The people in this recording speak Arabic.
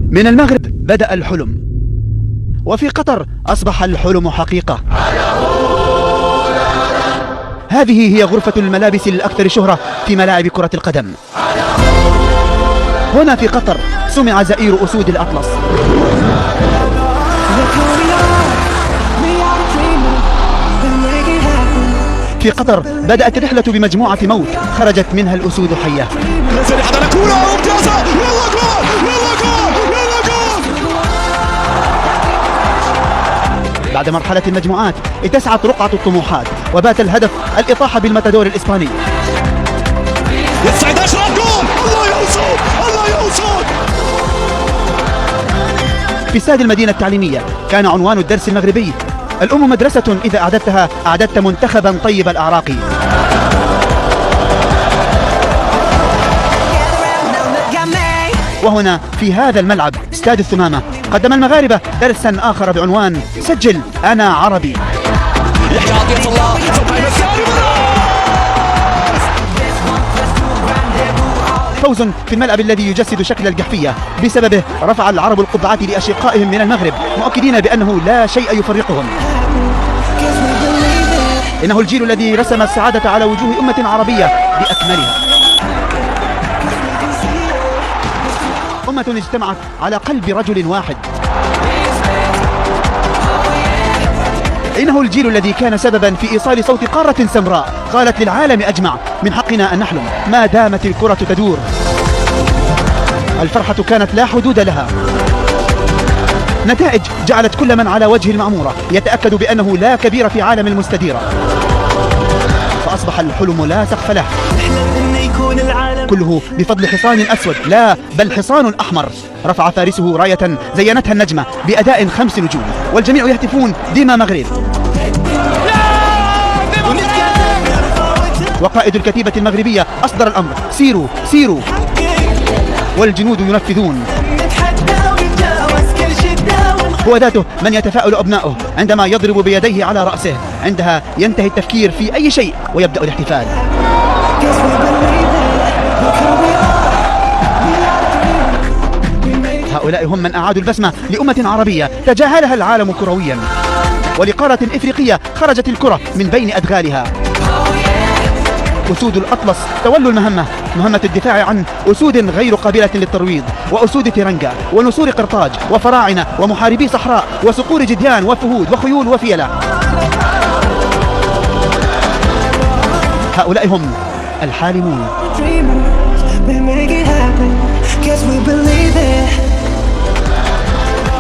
من المغرب بدأ الحلم، وفي قطر أصبح الحلم حقيقة. هذه هي غرفة الملابس الأكثر شهرة في ملاعب كرة القدم. هنا في قطر سمع زئير أسود الأطلس. في قطر بدأت الرحلة بمجموعة موت خرجت منها الأسود حية. بعد مرحلة المجموعات اتسعت رقعة الطموحات، وبات الهدف الإطاحة بالماتادور الإسباني. يستعد أشرف جول، الله يوصل الله يوصل. في استاد المدينة التعليمية كان عنوان الدرس المغربي: الأم مدرسة إذا أعددتها أعددت منتخبا طيب الأعراق. وهنا في هذا الملعب استاد الثمامة قدم المغاربة درسا آخر بعنوان: سجل أنا عربي. فوز في الملعب الذي يجسد شكل الجحفية، بسببه رفع العرب القبعات لأشقائهم من المغرب مؤكدين بأنه لا شيء يفرقهم. إنه الجيل الذي رسم السعادة على وجوه أمة عربية بأكملها، أمة اجتمعت على قلب رجل واحد. إنه الجيل الذي كان سببا في إيصال صوت قارة سمراء قالت للعالم أجمع: من حقنا أن نحلم ما دامت الكرة تدور. الفرحة كانت لا حدود لها. نتائج جعلت كل من على وجه المعمورة يتأكد بأنه لا كبير في عالم المستديرة، فأصبح الحلم لا سقف له، كله بفضل حصان أسود، لا بل حصان أحمر. رفع فارسه راية زينتها النجمة بأداء 5 نجوم، والجميع يهتفون: ديما مغرب. وقائد الكتيبة المغربية أصدر الأمر: سيروا سيروا، والجنود ينفذون. هو ذاته من يتفاءل أبناؤه عندما يضرب بيديه على رأسه، عندها ينتهي التفكير في أي شيء ويبدأ الاحتفال. هؤلاء هم من أعادوا البسمة لأمة عربية تجاهلها العالم كرويا، ولقارة إفريقية خرجت الكرة من بين أدغالها. أسود الأطلس تولوا المهمة، مهمة الدفاع عن أسود غير قابلة للترويض، وأسود تيرنجا ونسور قرطاج وفراعنة ومحاربي صحراء وصقور جديان وفهود وخيول وفيلة. هؤلاء هم الحالمون.